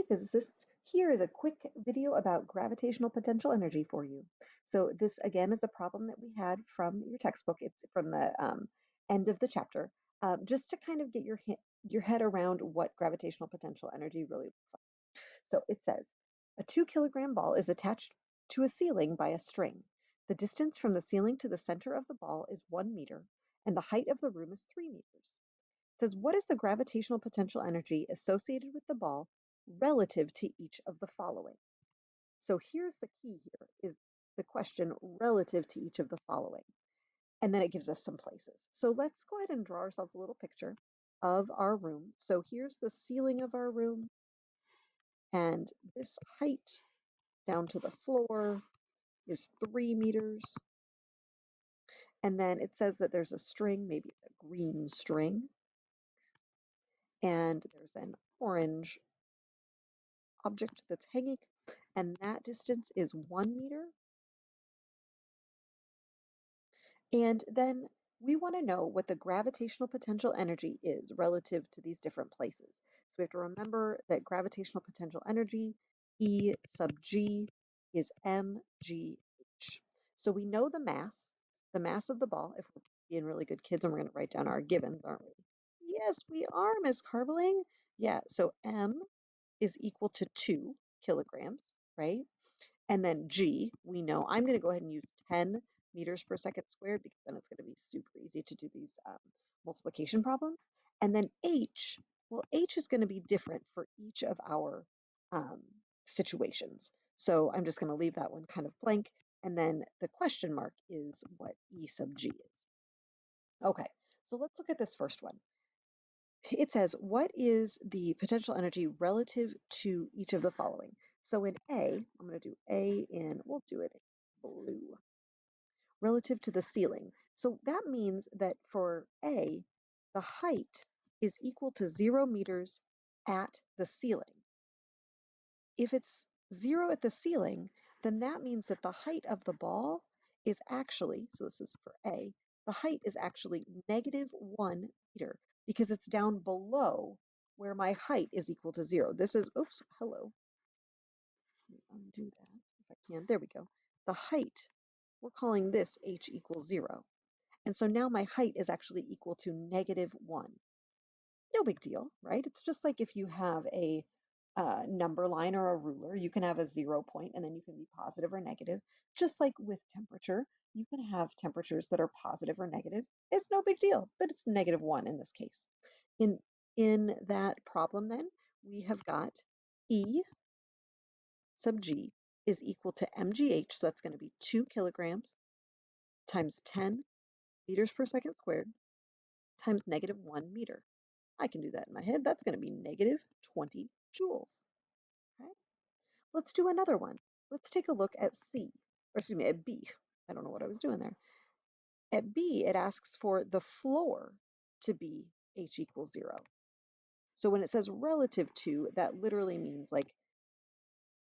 physicists, here is a quick video about gravitational potential energy for you. So this again is a problem that we had from your textbook. It's from the end of the chapter, just to kind of get your head around what gravitational potential energy really looks like. So it says, a 2 kilogram ball is attached to a ceiling by a string. The distance from the ceiling to the center of the ball is 1 meter, and the height of the room is 3 meters. It says, what is the gravitational potential energy associated with the ball relative to each of the following? So here's the key here is the question relative to each of the following. And then it gives us some places. So let's go ahead and draw ourselves a little picture of our room. So here's the ceiling of our room, and this height down to the floor is 3 meters. And then it says that there's a string, maybe it's a green string, and there's an orange object that's hanging, and that distance is 1 meter. And then we want to know what the gravitational potential energy is relative to these different places. So we have to remember that gravitational potential energy, E sub G, is mgh. So we know the mass of the ball, if we're being really good kids, and we're going to write down our givens, aren't we? Yes, we are, Miss Carveling. Yeah, so m is equal to 2 kilograms, right? And then G, we know I'm going to go ahead and use 10 meters per second squared because then it's going to be super easy to do these multiplication problems. And then H, well, H is going to be different for each of our um, situations. So I'm just going to leave that one kind of blank. And then the question mark is what E sub G is. Okay, so let's look at this first one. It says, what is the potential energy relative to each of the following? So in A, I'm going to do A in, we'll do it in blue, relative to the ceiling. So that means that for A, the height is equal to 0 meters at the ceiling. If it's 0 at the ceiling, then that means that the height of the ball is actually, so this is for A, the height is actually -1 meter because it's down below where my height is equal to 0. This is, oops, hello. Let me undo that if I can. There we go. The height, we're calling this h equals 0. And so now my height is actually equal to -1. No big deal, right? It's just like if you have a number line or a ruler, you can have a 0 point and then you can be positive or negative. Just like with temperature, you can have temperatures that are positive or negative. It's no big deal, but it's -1 in this case. In that problem then, we have got E sub G is equal to mgh, so that's going to be 2 kilograms times 10 meters per second squared times -1 meter. I can do that in my head. That's going to be -20 joules. Okay. Let's do another one. Let's take a look at C, or excuse me, at B. I don't know what I was doing there. At B, it asks for the floor to be h equals 0. So when it says relative to, that literally means like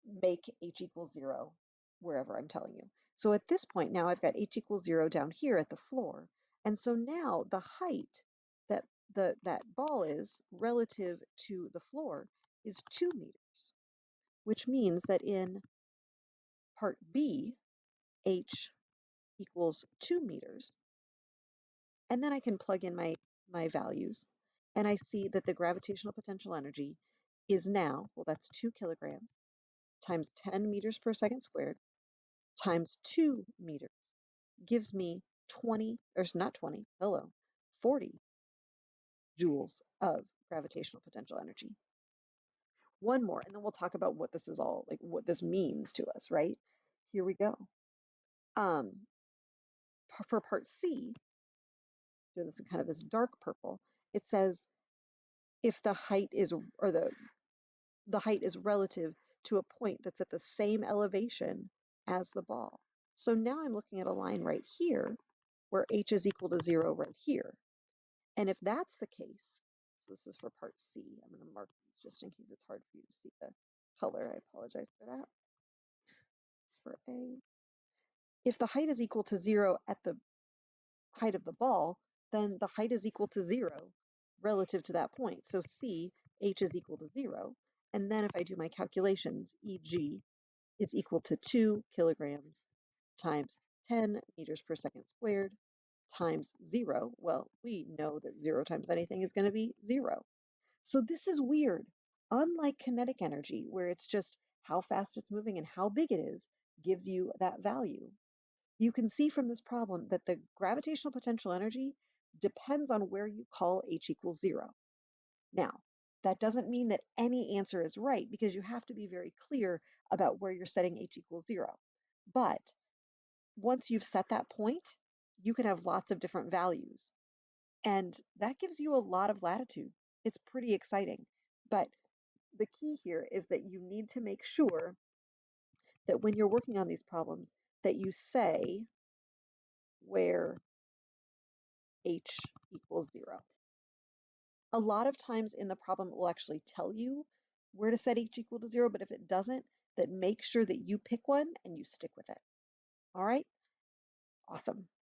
make h equals 0 wherever I'm telling you. So at this point now I've got h equals 0 down here at the floor. And so now the height that that ball is relative to the floor is 2 meters, which means that in part B, h equals 2 meters. And then I can plug in my values, and I see that the gravitational potential energy is now, well, that's 2 kilograms times 10 meters per second squared times 2 meters gives me 20, or not 20, hello, 40 joules of gravitational potential energy. One more, and then we'll talk about what this is all, like what this means to us, right? Here we go. For part C, doing this in kind of this dark purple, it says if the height is, or the height is relative to a point that's at the same elevation as the ball. So now I'm looking at a line right here where h is equal to 0 right here. And if that's the case, so this is for part C, I'm going to mark these just in case it's hard for you to see the color. I apologize for that. It's for A. If the height is equal to 0 at the height of the ball, then the height is equal to 0 relative to that point. So C, h is equal to 0. And then if I do my calculations, Eg is equal to 2 kilograms times 10 meters per second squared times 0. Well, we know that 0 times anything is going to be 0. So this is weird. Unlike kinetic energy, where it's just how fast it's moving and how big it is gives you that value, you can see from this problem that the gravitational potential energy depends on where you call h equals 0. Now, that doesn't mean that any answer is right because you have to be very clear about where you're setting h equals 0. But once you've set that point, you can have lots of different values. And that gives you a lot of latitude. It's pretty exciting. But the key here is that you need to make sure that when you're working on these problems, that you say where h equals 0. A lot of times in the problem, it will actually tell you where to set h equal to 0, but if it doesn't, then make sure that you pick one and you stick with it. All right? Awesome.